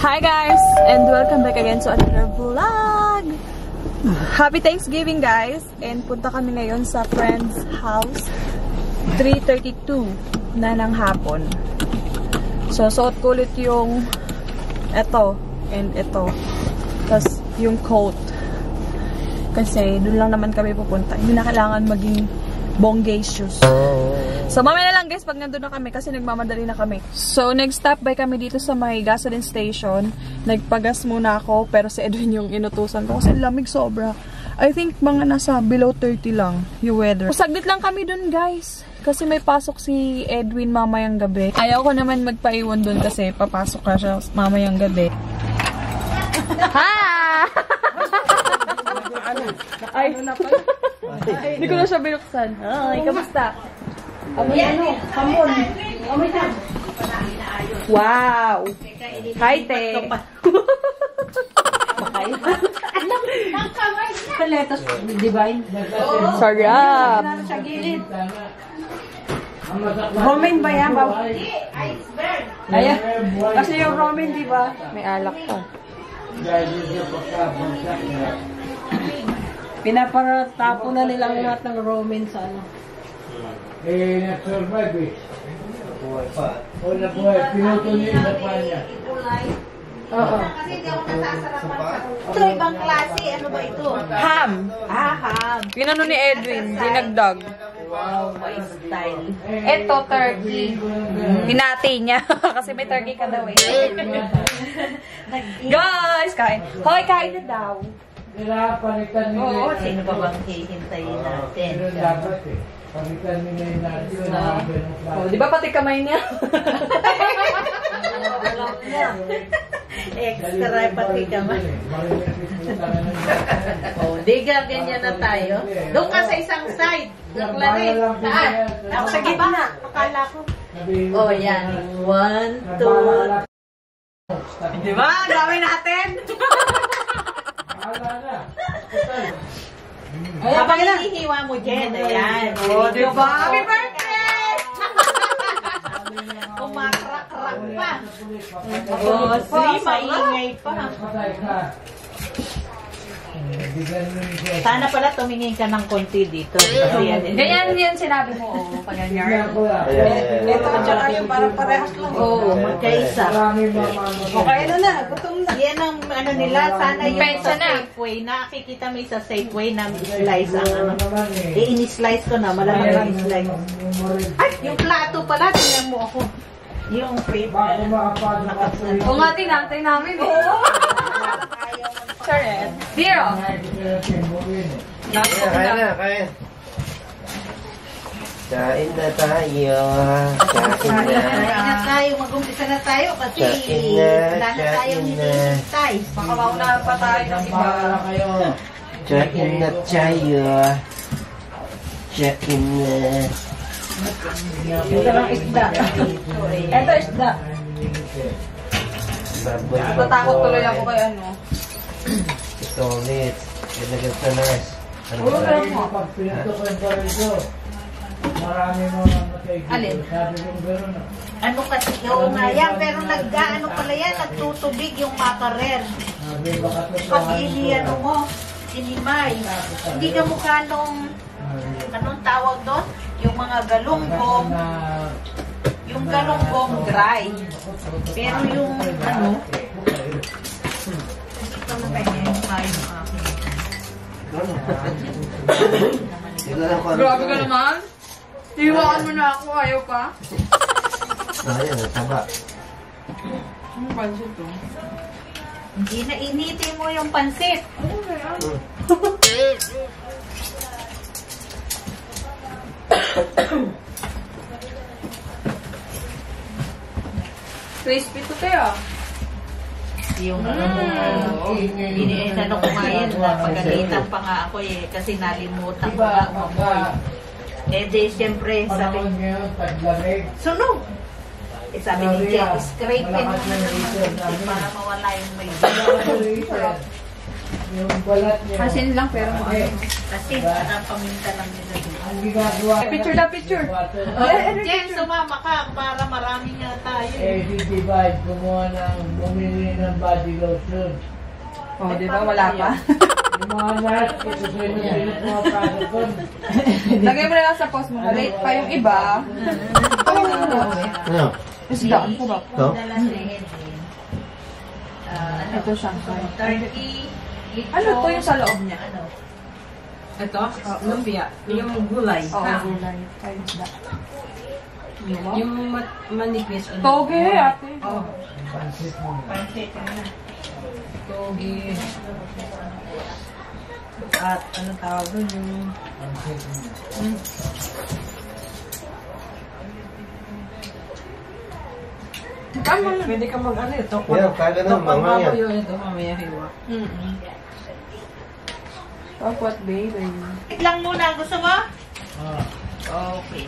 Hi guys! And welcome back again to another vlog! Happy Thanksgiving guys! And punta kami ngayon sa friend's house. 3:32 na ng hapon. So, suot ko ulit yung eto and eto. Tapos yung coat. Kasi doon lang naman kami pupunta. Hindi na kailangan maging bongacious. So, mamaya na lang guys pag nandun na kami kasi nagmamadali na kami. So, nag-stop by kami dito sa may gasoline station. Nagpagas muna ako pero si Edwin yung inutusan ko kasi lamig sobra. I think mga nasa below 30 lang yung weather. Saglit lang kami dun guys kasi may pasok si Edwin mamayang gabi. Ayaw ko naman magpaiwan dun kasi papasok ka siya mamayang gabi. Ha! Ay, hindi ko na siya binuksan. Ay, kamusta? Hamon. Wow! Hi, te! Paletas, divine. Sarap! Sa gilid. Romaine ba yan? Ayan. Kasi yung romaine, di ba? May alak pa. Pinaparatapo na nilang lahat ng romaine sa ano. Nag-survive eh. Nabuhay pa. O nabuhay. Pinuto niya yung pa niya. Oo. Kasi hindi ako nasasarapan sa ito. Ibang klase. Ano ba ito? Ham! Ham. Ginano ni Edwin, dinagdag. Wow, my style. Eto, turkey. Hinati niya. Kasi may turkey ka daw eh. Guys, kain. Hoy, kain na daw. Kailangan palitan nila. Oo, sino ba bang hihintayin natin? Pero dapat eh. Palitan nila yung natin. Oh, di ba pati kamay niya? Extra pati kamay. Oh, di ganyan na tayo. Doon ka sa isang side. Nakla rin. Ako sa gitna. Akala ko. Oh, yan. 1, 2. Di ba? Gawin natin. Habang hinihiwa mo, Jen. Ayan. Oh, di ba? Happy birthday! Kumakrak-krak pa. Oh, see, maingay pa. Sana pala tumingin ka ng konti dito. Ganyan yan sinabi mo. Oh, pangyayari. Ito at saka yung parang parehas lang. Oo, magkaisa. Okay na. Gutom na. Yan ang ano nila, sana yung Pensa sa na. Safeway. Nakikita mo yung sa Safeway na slice ang ano. I-slice ko na, malamang na i-slice. Ay, yung plato pala, tingnan mo ako. Yung paper. Kung nga tinatay namin eh. Sorry. Zero. Kaya na. Kain na tayo. Kain na. Tayo, mag-umpisa na tayo kasi wala na tayong hinihintay. Baka mauna pa tayo ng iba. Kain na tayo. Kain na. Ito lang isda. Ito isda. Tatakot tuloy ako kay ano. Ito ulit. Ilagay sa nas. Ano ba? Pag pinatukan pa rin ito, marami mga matay. Alin? Sabi kong gano'n. Ano kasi, oo nga yan, pero nag-ano pala yan, nagtutubig yung makarer. Sabi baka Pag ano mo, sinimay. Hindi ka mukha nung, anong tawag doon? Yung mga galunggong, yung galunggong dry. Pero yung ano, hindi ko na kanya yung kain ng akin. Grabe ka naman. Iwakan mo na ako. Ayaw pa. Ayan, taba. Ano pansit to? Hindi na initin mo yung pansit. Crispy to kaya. Yung ano ko nga yan, napagalitan pa nga ako eh, kasi nalimutan ko nga umamoy. Eh di, siyempre, sabi, sunog! Eh sabi ni Jeff, scrape mo para mawala yung may yung balat niya. Asin lang pero Kasi parang paminta lang nila dito. Ang ginagawa picture na picture. Jen, sumama ka para marami nga tayo. divide, gumawa ng bumili ng body lotion. Oh, di ba wala pa? Yung mga nurse, ito sa inyo mga product ko. Lagay mo na lang sa post mo. Late pa yung iba. Ano? Isda. Sarap. Ito? Ito siya. Turkey. Ano to yung sa loob niya? Ito, lumpia. Yung gulay. Oo, ha? gulay. Kayo isda. Yung manipis. Ano? Toge, ate. Oh, Pansit mo. togi. At ano tawag doon yung... Pansit mo. Pwede ka mag-ano ito. Yeah, kaya na, mamaya. Ito, mamaya hiwa. Tapos, baby. Wait lang muna. Gusto mo? Okay.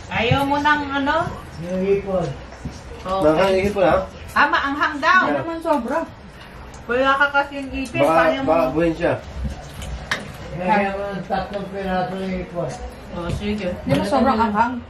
Ayaw mo ng ano? Yung ipon. Nakakahihip po lang. Maanghang daw. Hindi naman sobra. Wala ka kasing ipin. Baka Paano mo? buhin siya. Kaya mo ng 3 piraso ng ipon. Oh, sige. Hindi mo sobrang anghang.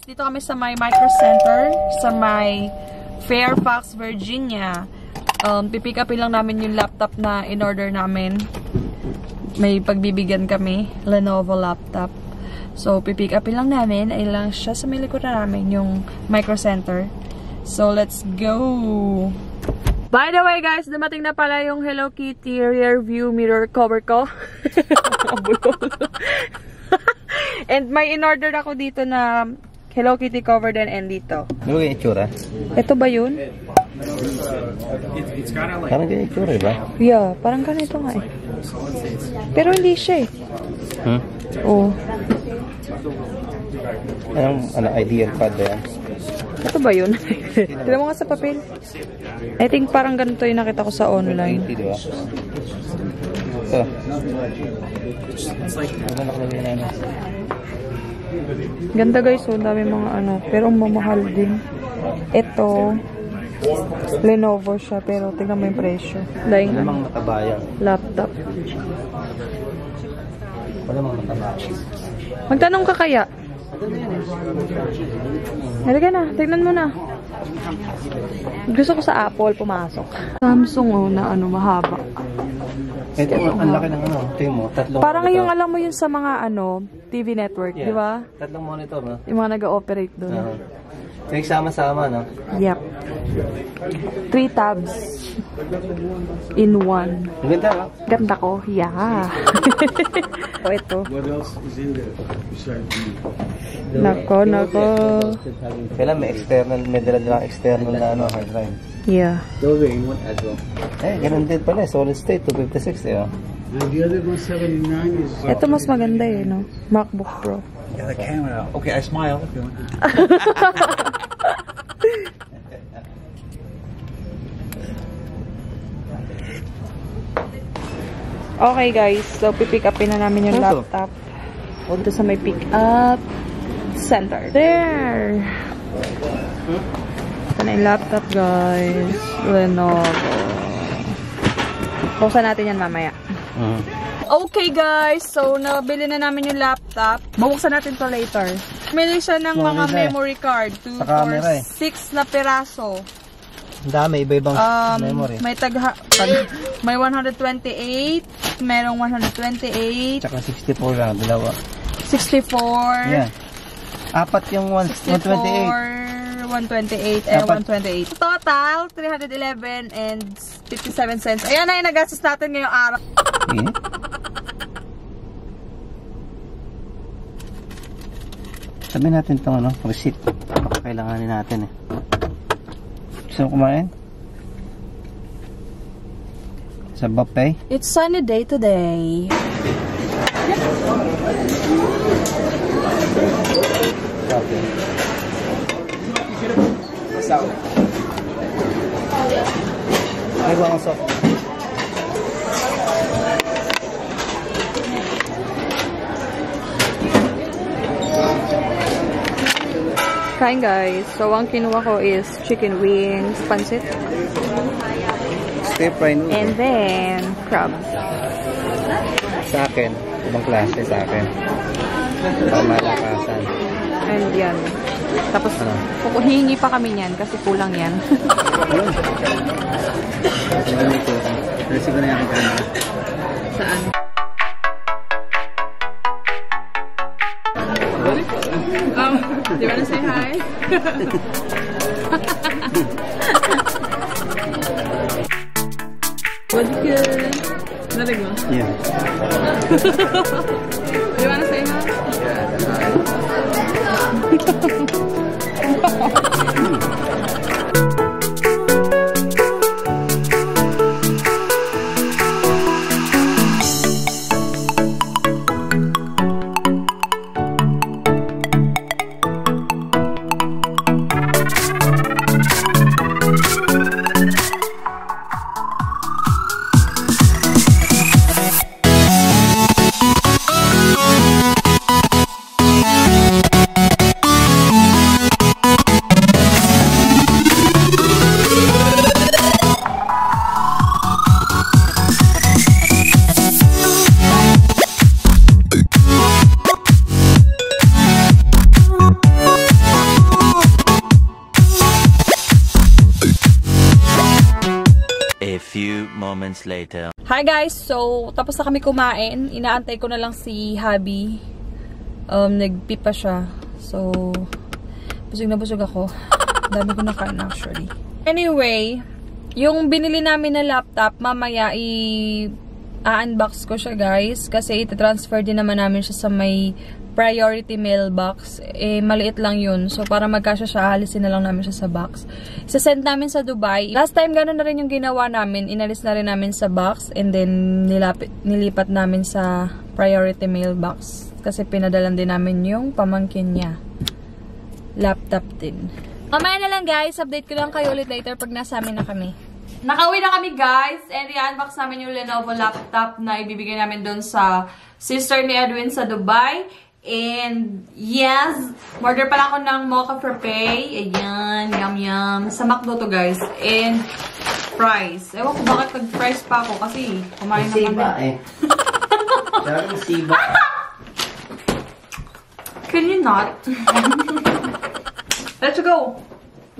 Dito kami sa may Micro Center, sa may Fairfax, Virginia. Pipick upin lang namin yung laptop na in-order namin. May pagbibigyan kami, Lenovo laptop. So, pipick upin lang namin. Ay lang siya sa may likuran namin, yung Micro Center. So, let's go! By the way, guys, dumating na pala yung Hello Kitty rear view mirror cover ko. And may in-order ako dito na Hello Kitty cover din and dito. Ano yung itsura? Ito ba yun? Parang ganyan itsura, ba? Yeah, parang ganito nga eh. Pero hindi siya eh. Oo. Ano, ideal pad ba yan? Ito ba yun? Tignan mo nga sa papel. I think parang ganito yung nakita ko sa online. Hindi, di ba? Ito. Ano nakalagay na ano? Ganda guys, so dami mga ano. Pero mamahal din. Ito, Lenovo siya, pero tignan mo yung presyo. Dahil Walang matabayang. laptop. Walang matabayang. Magtanong ka kaya? Halika na, tignan mo na. Gusto ko sa Apple pumasok. Samsung oh, na ano, mahaba. Ito, ang laki ng ano, tingin mo, tatlong Parang monitor. yung alam mo yun sa mga TV network, di ba? Tatlong monitor, no? Yung mga nag-ooperate doon. Yung sama-sama, no? Yep. 3 tabs in one. Ang ganda, no? Ganda ko. Yeah. O, ito. What else is in there besides you? Nako. Kailan may dala external na ano, hard drive. Yeah. Those are in one as well. Ganun din pala, solid state, 256, eh, oh. And the other 179 is... Ito mas maganda eh, no? MacBook Pro. Yeah, the camera. Okay, I smile if you want. Okay guys, so pipick upin na namin yung Ano to? laptop. Ito sa may pick up center. There! Ito na yung laptop guys. Lenovo. Buksan natin yan mamaya. Okay guys, so nabili na namin yung laptop. Bubuksan natin to later. Bili siya ng mga memory card. 2, 4, 6 na peraso. Ang dami, iba-ibang memory. May may 128, merong 128, Tsaka 64 lang, dalawa. 64, Yeah. Apat yung 128. 128, and 128. Total, 311 and 57 cents. Ayan na yung nagastos natin ngayong araw. Sabi natin itong ano, receipt. Baka kailanganin natin eh. Gusto mo kumain? Sa buffet? It's sunny day today. Okay. Ay, buwang soft. Kain guys. So, ang kinuha ko is chicken wings, pancit, Stir fry noodle. and then crabs. Sa akin, ibang klase sa akin. Pamalakasan. And yan. Tapos, hihingi pa kami niyan kasi kulang yan. Pero siguro yung aking camera. Saan? Do you wanna say hi? What's good? Narinig mo? Yeah. Do you wanna say hi? Moments later. Hi guys! So, tapos na kami kumain. Inaantay ko na lang si Habi. Nagpipa siya. So, busog na busog ako. Dami ko na kain actually. Anyway, yung binili namin na laptop, mamaya i-unbox ko siya guys. Kasi iti-transfer din naman namin siya sa may priority mailbox. Maliit lang yun. So, para magkasya siya, alisin na lang namin siya sa box. Isa-send namin sa Dubai. Last time, gano'n na rin yung ginawa namin. Inalis na rin namin sa box and then nilipat namin sa priority mailbox. Kasi pinadalan din namin yung pamangkin niya. Laptop din. Mamaya na lang guys. Update ko lang kayo ulit later pag nasa amin na kami. Nakauwi na kami guys. And i-unbox namin yung Lenovo laptop na ibibigay namin doon sa sister ni Edwin sa Dubai. And, yes, order pala ako ng mocha frappe. Ayan, yum-yum. Sa McDo to, guys. And, fries. Ewan ko bakit nag-fries pa ako kasi kumain naman. Siba eh. Daring siba. Can you not? Let's go.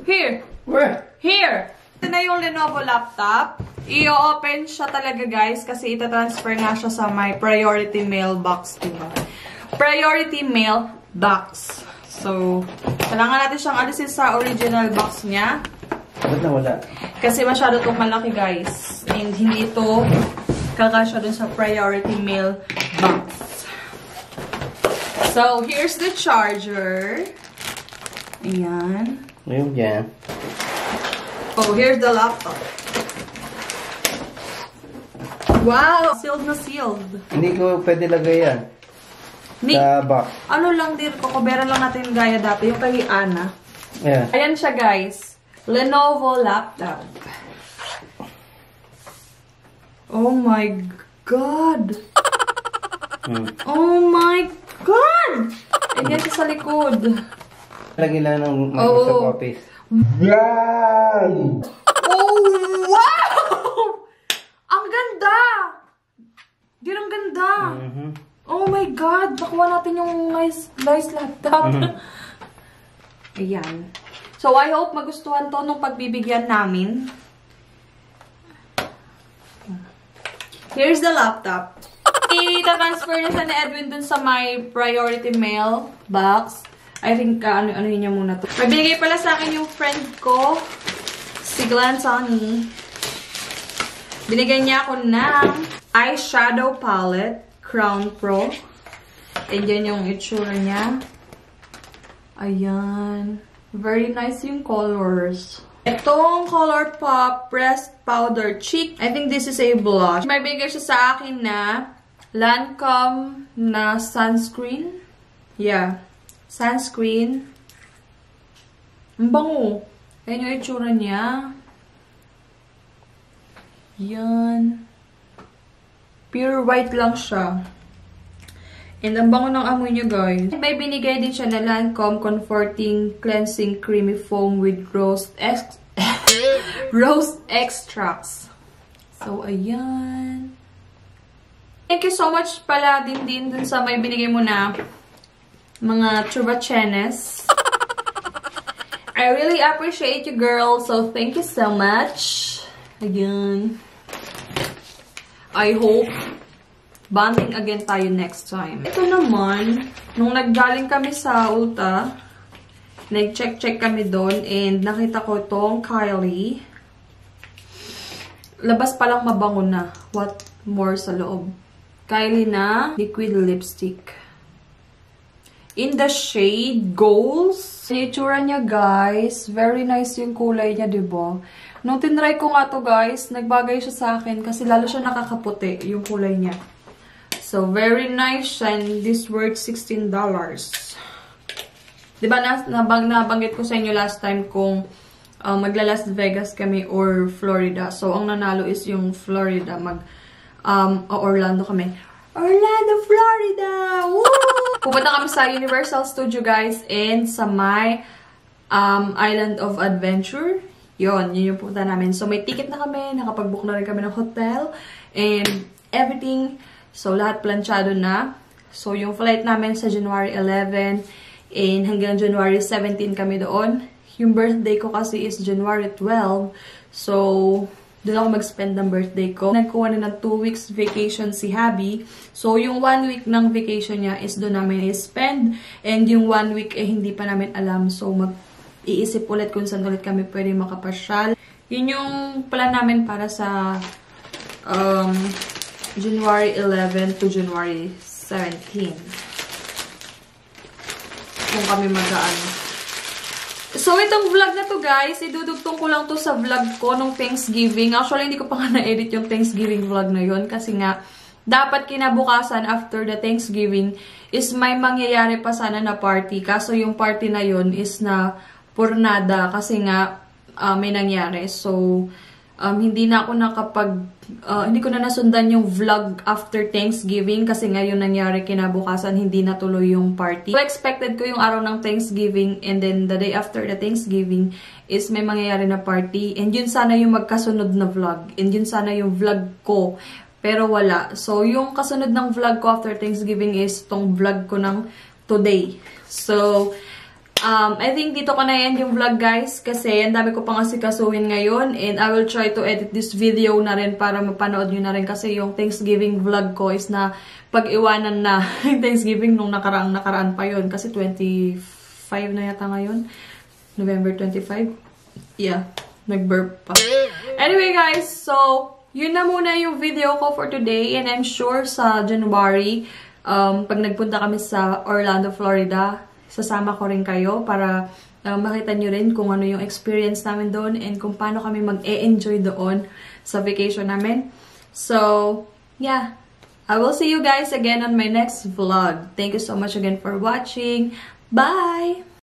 Here. Where? Here. Ito na yung Lenovo laptop. I-open siya talaga, guys, kasi itatransfer nga siya sa my priority mail box, diba? Priority mail box. So, kailangan natin siyang alisin sa original box niya. Ba't nawala? Kasi masyado itong malaki, guys. And hindi ito kakasya dun sa priority mail box. So, here's the charger. Ayan. Ayun yan. Oh, here's the laptop. Wow! Sealed na sealed. Hindi ko pwede lagay yan. Sa box. Ano lang din, kukuberan lang natin gaya dati, yung kay Ana. Yeah. Ayan siya, guys. Lenovo laptop. Oh my God! Oh my God! Ayan siya sa likod. Lagi lang ng Microsoft Office. Wow! Oh, wow! Ang ganda! Din ang ganda! Oh my God! Nakuha natin yung nice laptop. Ayan. So, I hope magustuhan to nung pagbibigyan namin. Here's the laptop. I-transfer na sa ni Edwin dun sa my priority mail box. I think, ano-anuhin niya muna to. Magbigay pala sa akin yung friend ko, si Glenn Sonny. Binigay niya ako ng eyeshadow palette, Crown Pro. And yan yung itsura niya. Ayan. Very nice yung colors. Itong Color Pop Pressed Powder Cheek. I think this is a blush. May bigay siya sa akin na Lancome na sunscreen. Yeah. Sunscreen. Ang bango. Ayan yung itsura niya. Yan. Pure white lang siya. And ang bango ng amoy niya, guys. May binigay din siya na Lancome Comforting Cleansing Creamy Foam with Rose Extracts. So, ayan. Thank you so much pala din dun sa may binigay mo na mga Trubachenes. I really appreciate you, girl. So, thank you so much. Again. I hope bonding again tayo next time. Ito naman, nung naggaling kami sa Ulta, nag-check kami doon and nakita ko itong Kylie. Labas palang mabango na. What more sa loob? Kylie na liquid lipstick. In the shade Goals. Yung itsura niya, guys. Very nice yung kulay niya, diba? Nung tinry ko nga to, guys, nagbagay siya sa akin kasi lalo siya nakakaputi yung kulay niya. So, very nice and this worth $16. Diba, nabanggit ko sa inyo last time kung magla-Las Vegas kami or Florida. So, ang nanalo is yung Florida. Orlando kami. Orlando, Florida! Woo! Pupunta kami sa Universal Studio, guys, and sa my Island of Adventure. Yun yung pupunta namin. So, may ticket na kami. Nakapag-book na rin kami ng hotel. And everything. So, lahat planchado na. So, yung flight namin sa January 11 and hanggang January 17 kami doon. Yung birthday ko kasi is January 12. So, doon ako mag-spend ng birthday ko. Nagkuha na ng 2 weeks vacation si Habi. So, yung 1 week ng vacation niya is doon namin i-spend. And yung 1 week eh hindi pa namin alam. So, mag-iisip ulit kung saan ulit kami pwede makapasyal. Yun yung plan namin para sa January 11 to January 17. Kung kami mag-aan. So, itong vlog na to, guys, idudugtong ko lang to sa vlog ko nung Thanksgiving. Actually, hindi ko pa nga na-edit yung Thanksgiving vlog na yun. Kasi nga, dapat kinabukasan after the Thanksgiving is may mangyayari pa sana na party. Kaso yung party na yun is na pornada. Kasi nga, may nangyari. So, hindi na ako hindi ko na nasundan yung vlog after Thanksgiving kasi ngayon nangyari kinabukasan, hindi natuloy yung party. So, expected ko yung araw ng Thanksgiving and then the day after the Thanksgiving is may mangyayari na party. And yun sana yung magkasunod na vlog. And yun sana yung vlog ko. Pero wala. So, yung kasunod ng vlog ko after Thanksgiving is tong vlog ko ng today. So, I think dito ko na yan yung vlog, guys, kasi ang dami ko pang asikasuhin ngayon, and I will try to edit this video na rin para mapanood nyo na rin, kasi yung Thanksgiving vlog ko is na pag-iwanan na Thanksgiving nung nakaraan pa yun, kasi 25 na yata ngayon, November 25. Yeah, nag-burp pa. Anyway, guys, so yun na muna yung video ko for today, and I'm sure sa January, pag nagpunta kami sa Orlando, Florida, sasama ko rin kayo para makita nyo rin kung ano yung experience namin doon and kung paano kami mag-e-enjoy doon sa vacation namin. So, yeah. I will see you guys again on my next vlog. Thank you so much again for watching. Bye!